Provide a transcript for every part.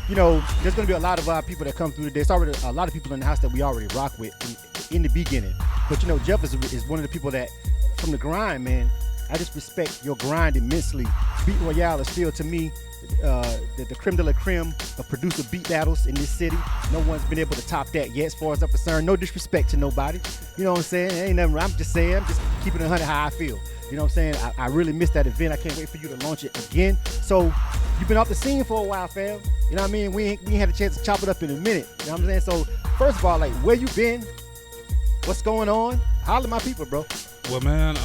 there's going to be a lot of people that come through today. It's already a lot of people in the house that we already rock with in the beginning. But, Jeff is one of the people that, from the grind, man, I just respect your grind immensely. Beat Royale is still, to me, the creme de la creme of producer beat battles in this city. No one's been able to top that yet, as far as I'm concerned. No disrespect to nobody. You know what I'm saying? Ain't nothing. I'm just saying, I'm just keeping it 100 how I feel. You know what I'm saying? I really missed that event. I can't wait for you to launch it again. So you've been off the scene for a while, fam. You know what I mean? We ain't had a chance to chop it up in a minute. You know what I'm saying? So first of all, like, where you been? What's going on? Holler at my people, bro. Well, man,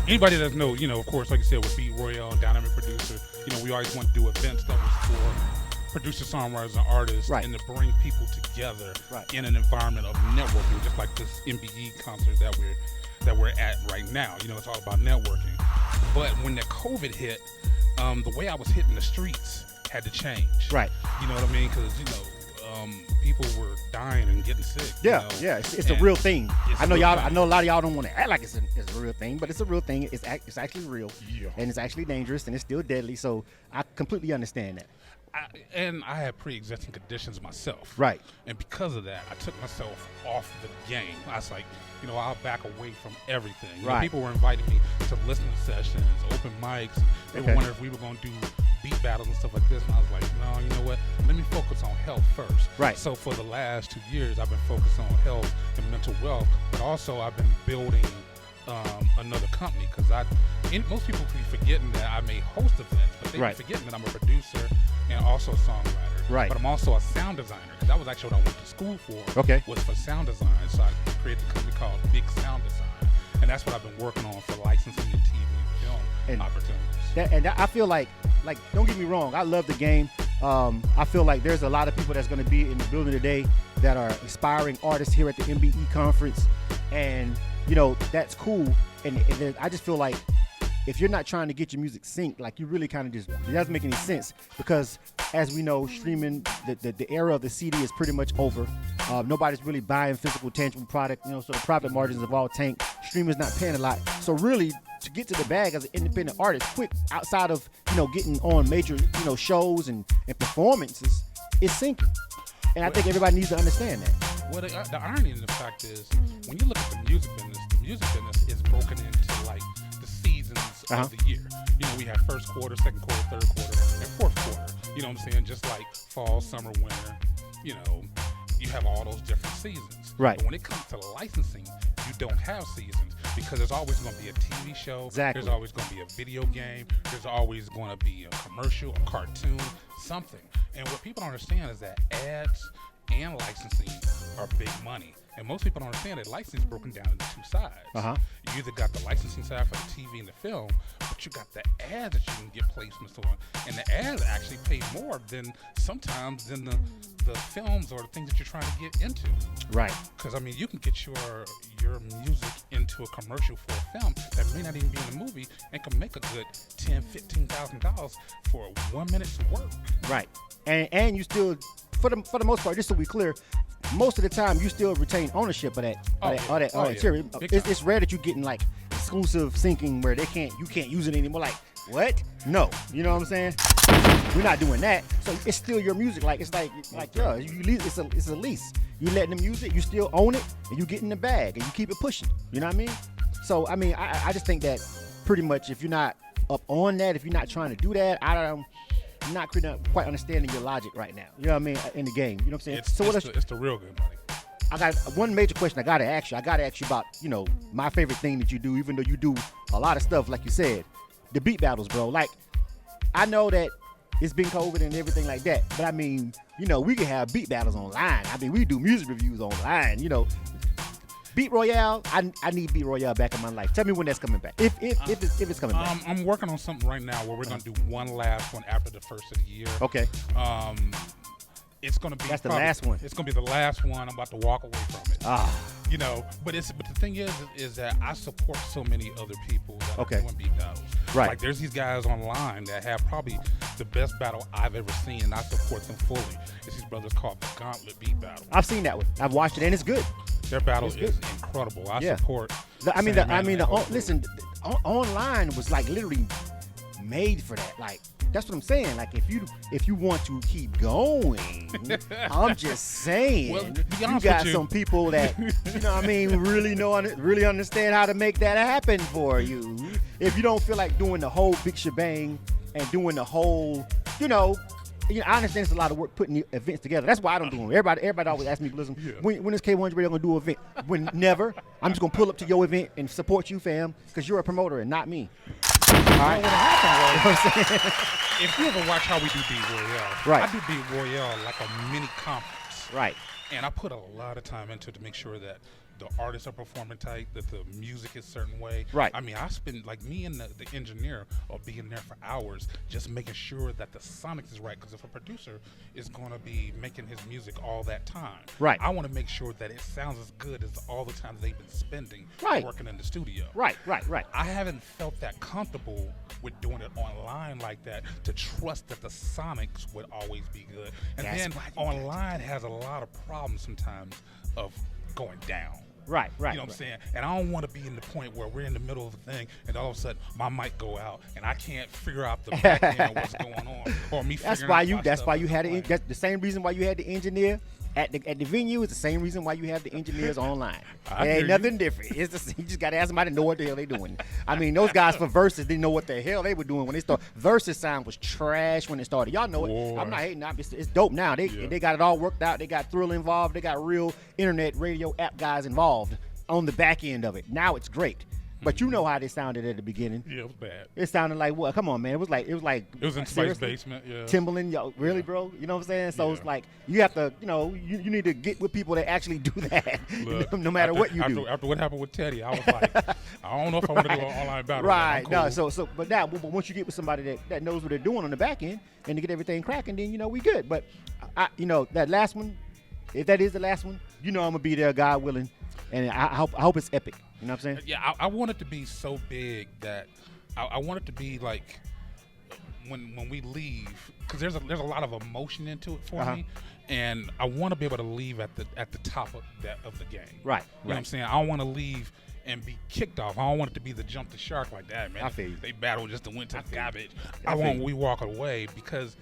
anybody that know, of course, like you said, with Beat Royale, dynamic producer, we always want to do events that was for producers, songwriters, and artists, right, and to bring people together right, in an environment of networking, just like this MBE concert that we're at right now. It's all about networking. But when the COVID hit, the way I was hitting the streets had to change. Right. You know what I mean? Because people were dying and getting sick. Yeah, it's a real thing. I know y'all. I know a lot of y'all don't want to act like it's a real thing, but it's a real thing. It's actually real, and it's actually dangerous, and it's still deadly. So I completely understand that. I had pre-existing conditions myself. Right. And because of that, I took myself off the game. I was like, I'll back away from everything. Right. People were inviting me to listening sessions, open mics. They were wondering if we were going to do beat battles and stuff like this. And I was like, no, you know what? Let me focus on health first. Right. So for the last 2 years, I've been focused on health and mental wealth, but also I've been building another company, because most people be forgetting that I may host events, but they be forgetting that I'm a producer and also a songwriter. Right. But I'm also a sound designer, because that was actually what I went to school for. Okay. Was for sound design. So I created a company called Big Sound Design, and that's what I've been working on for licensing and TV and film opportunities. And I feel like don't get me wrong, I love the game. I feel like there's a lot of people that's going to be in the building today that are aspiring artists here at the MBE Conference, and that's cool. And I just feel like if you're not trying to get your music synced, like, you really kind of just, it doesn't make any sense, because as we know, streaming, the era of the CD is pretty much over. Nobody's really buying physical, tangible product, so the profit margins have all tanked. Streamers not paying a lot. So really, to get to the bag as an independent artist quick, outside of, getting on major, shows and performances, is syncing. And I think everybody needs to understand that. Well, the irony in the fact is, when you look at the music business is broken into, like, the seasons of the year. We have first quarter, second quarter, third quarter, and fourth quarter. You know what I'm saying? Just like fall, summer, winter, you have all those different seasons. Right. But when it comes to licensing, you don't have seasons, because there's always going to be a TV show. Exactly. There's always going to be a video game. There's always going to be a commercial, a cartoon, something. And what people don't understand is that ads and licensing are big money. And most people don't understand that licensing is broken down into two sides. You either got the licensing side for the TV and the film, but you got the ads that you can get placements on. And the ads actually pay more than sometimes than the films or the things that you're trying to get into. Right. Because, you can get your music into a commercial for a film that may not even be in the movie and can make a good $10,000, $15,000 for 1 minute's work. Right. And you still, for the most part, just so we clear, most of the time you still retain ownership of that material. It's rare that you're getting like exclusive syncing where you can't use it anymore. Like, what? No. You know what I'm saying? We're not doing that. So it's still your music. Like, it's it's a lease. You letting them use it, you still own it, and you get in the bag and you keep it pushing. You know what I mean? So I just think that pretty much, if you're not up on that, if you're not trying to do that, I'm not quite understanding your logic right now. You know what I mean? In the game. You know what I'm saying? It's the real good money. I got one major question I gotta ask you. I gotta ask you about, my favorite thing that you do, even though you do a lot of stuff, like you said, the beat battles, bro. Like, I know that it's been COVID and everything like that, but we can have beat battles online. We do music reviews online. Beat Royale, I need Beat Royale back in my life. Tell me when that's coming back. If it's coming back. I'm working on something right now where we're gonna do one last one after the first of the year. Okay. It's gonna be the last one. It's gonna be the last one. I'm about to walk away from it. But the thing is that I support so many other people that are doing beat battles. Right. Like, there's these guys online that have probably the best battle I've ever seen, and I support them fully. It's these brothers called the Gauntlet Beat Battle. I've seen that one. I've watched it, and it's good. Their battle is incredible. I support. Listen, online was like literally made for that. Like, that's what I'm saying. Like if you want to keep going, I'm just saying, Well, to be you honest got with you- some people that you know what I mean really understand how to make that happen for you. If you don't feel like doing the whole big shebang and doing the whole, I understand it's a lot of work putting the events together. That's why I don't do them. Everybody always asks me, listen, Yeah. when is K-100 Radio gonna do an event? When never. I'm just gonna pull up to your event and support you, fam, because you're a promoter and not me. All right. What happened was, if you ever watch how we do Beat Royale, Right. I do Beat Royale like a mini conference. Right. And I put a lot of time into it to make sure that the artists are performing tight, that the music is a certain way. Right. I mean, I spend, like, me and the engineer are being there for hours just making sure that the sonics is right. Because if a producer is going to be making his music all that time, Right. I want to make sure that it sounds as good as all the time they've been spending Right. working in the studio. Right. I haven't felt that comfortable with doing it online like that to trust that the sonics would always be good. And That's then why you online has a lot of problems sometimes of going down. Right. You know what I'm saying? And I don't want to be in the point where we're in the middle of a thing and all of a sudden my mic go out and I can't figure out the back end of what's going on, or me That's figuring why out you. my That's stuff why is you had it. playing. That's the same reason why you had the engineer at the venue. Is the same reason why you have the engineers online. I It hear ain't you. nothing different. It's just, you just got to ask somebody to know what the hell they doing. I mean, those guys for Versus didn't know what the hell they were doing when they started. Versus sound was trash when it started. Y'all know it. Boy. I'm not hating. It's dope now. Yeah. They got it all worked out. They got Thrill involved. They got real internet radio app guys involved on the back end of it. Now it's great. But you know how they sounded at the beginning. Yeah, it was bad. It sounded like what? Come on, man. It was like It was in Spice seriously? basement. Yeah. Timberland, yo, really, bro? You know what I'm saying? So it's Yeah. like you have to, you need to get with people that actually do that, Look, no matter what you do. After what happened with Teddy, I was like, I don't know if I want to do an online battle. Right. I'm No. cool. But now, but once you get with somebody that knows what they're doing on the back end and to get everything cracking, then we good. But that last one, if that is the last one, I'm gonna be there, God willing, and I hope it's epic. You know what I'm saying? Yeah, I want it to be so big that I want it to be like when we leave, because there's a lot of emotion into it for me, and I want to be able to leave at the top of the game. Right. You know what I'm saying? I don't want to leave and be kicked off. I don't want it to be the jump the shark like that, man. I feel you. They battle just to win to the garbage. I I feel want you. we walk away because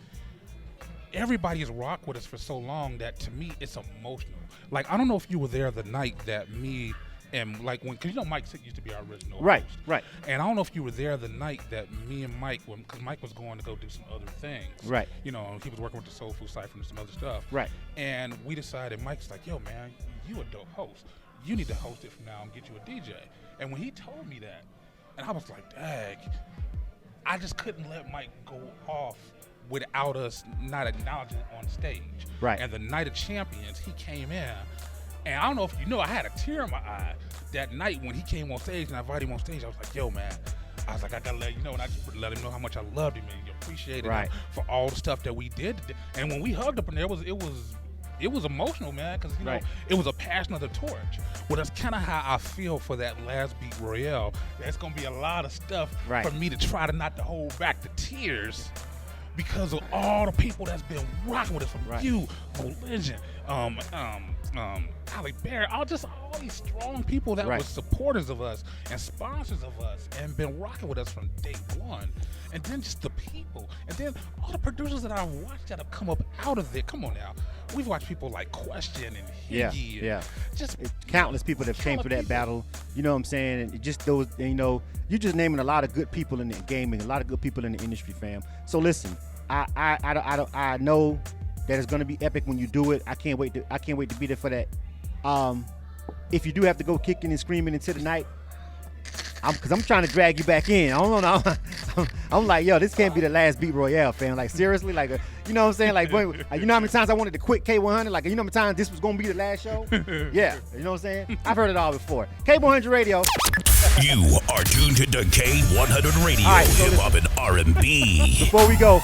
everybody has rocked with us for so long that to me it's emotional. Like, I don't know if you were there the night that me and because Mike used to be our original Right. host. Right. And I don't know if you were there the night that me and Mike, because Mike was going to go do some other things. Right. He was working with the Soul Food Cypher and some other stuff. Right. And we decided, Mike's like, yo, man, you a dope host. You need to host it from now and get you a DJ. And when he told me that, and I was like, dang, I just couldn't let Mike go off without us not acknowledging it on stage. Right. And the night of champions, he came in. And I don't know if you know, I had a tear in my eye that night when he came on stage and I invited him on stage. I was like, yo, man. I was like, I gotta let you know, and I just let him know how much I loved him and appreciated Right. him for all the stuff that we did. And when we hugged up in there, it was emotional, man, because Right. it was a passion of the torch. Well, that's kind of how I feel for that last Beat Royale. There's gonna be a lot of stuff Right. for me to try to not to hold back the tears because of all the people that's been rocking with us, from Right. you, Religion, Halle Berry, all these strong people that Right. were supporters of us and sponsors of us and been rocking with us from day one. And then just the people. And then all the producers that I've watched that have come up out of there. Come on now. We've watched people like Question and Yeah. Higgy. And Yeah. Just It's countless people that came Killer through that people. battle. You know what I'm saying? And just those, you're just naming a lot of good people in the gaming, a lot of good people in the industry, fam. So listen, I know that it's gonna be epic when you do it. I can't wait to be there for that. If you do have to go kicking and screaming into the night, because I'm trying to drag you back in. I don't know. I'm like, yo, this can't be the last Beat Royale, fam. Like, seriously, like, you know what I'm saying? Like, boy, you know how many times I wanted to quit K-100? Like, you know how many times this was gonna be the last show? Yeah, you know what I'm saying? I've heard it all before. K-100 Radio. You are tuned to K-100 Radio, All right, so hip hop and R&B. Before we go,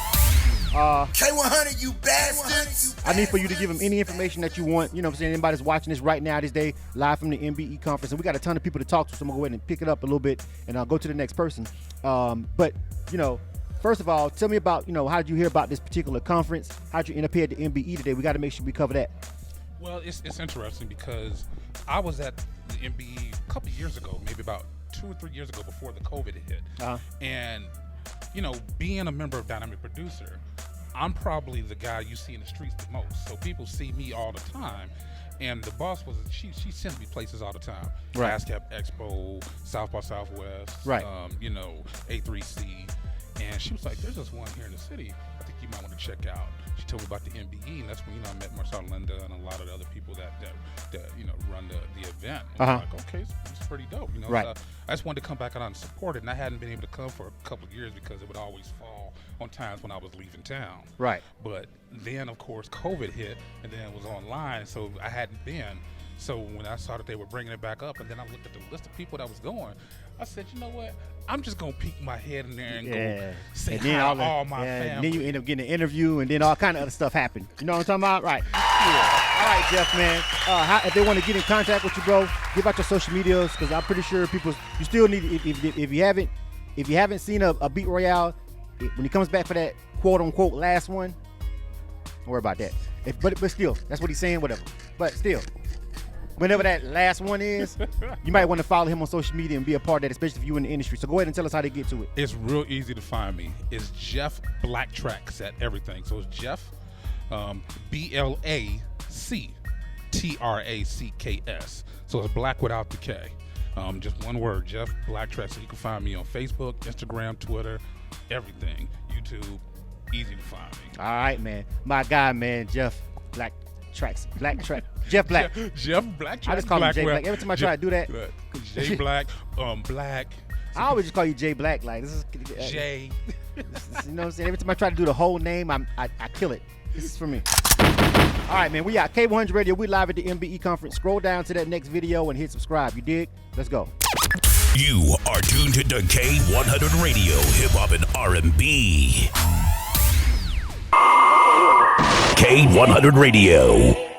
K-100, you bastards! I need for you to give them any information that you want. You know what I'm saying? Anybody's watching this right now, this day, live from the MBE Conference. And we got a ton of people to talk to, so I'm going to go ahead and pick it up a little bit, and I'll go to the next person. But, first of all, tell me about, how did you hear about this particular conference? How did you end up here at the MBE today? We got to make sure we cover that. Well, it's interesting because I was at the MBE a couple years ago, maybe about 2 or 3 years ago before the COVID hit. Uh-huh. And, being a member of Dynamic Producer, I'm probably the guy you see in the streets the most. So people see me all the time. And the boss she sends me places all the time. Right. ASCAP Expo, South by Southwest, right. A3C. And she was like, there's this one here in the city I think you might want to check out. She told me about the MBE, and that's when, I met Marcel Linda and a lot of the other people that run the event. And I was like, okay, it's pretty dope. Right. So I just wanted to come back out and support it, and I hadn't been able to come for a couple of years because it would always fall on times when I was leaving town. Right. But then, of course, COVID hit, and then it was online, so I hadn't been. So when I saw that they were bringing it back up, and then I looked at the list of people that was going, I said, you know what? I'm just going to peek my head in there and go say hi to all my family. And then you end up getting an interview, and then all kind of other stuff happened. You know what I'm talking about? Right. Yeah. All right, Jeff, man. If they want to get in contact with you, bro, give out your social medias, because I'm pretty sure you still need, if you haven't seen a Beat Royale, when he comes back for that quote-unquote last one, don't worry about that. But still, that's what he's saying, whatever. But still, whenever that last one is, you might want to follow him on social media and be a part of that, especially if you're in the industry. So go ahead and tell us how to get to it. It's real easy to find me. It's Jeff Blacktracks at everything. So it's Jeff, BLACTRACKS. So it's Black without the K. Just one word, Jeff Blacktracks. So you can find me on Facebook, Instagram, Twitter, everything. YouTube, easy to find me. All right, man. My guy, man, Jeff Black. Jeff Black. Jeff Black. I just call him Jay Black. Every time I try to do that. Jay Black, Black. I always just call you Jay Black. Like, this is Jay. You know what I'm saying? Every time I try to do the whole name, I kill it. This is for me. All right, man. We got K-100 Radio. We live at the MBE Conference. Scroll down to that next video and hit subscribe. You dig? Let's go. You are tuned to K-100 Radio, Hip Hop and R&B. K-100 Radio.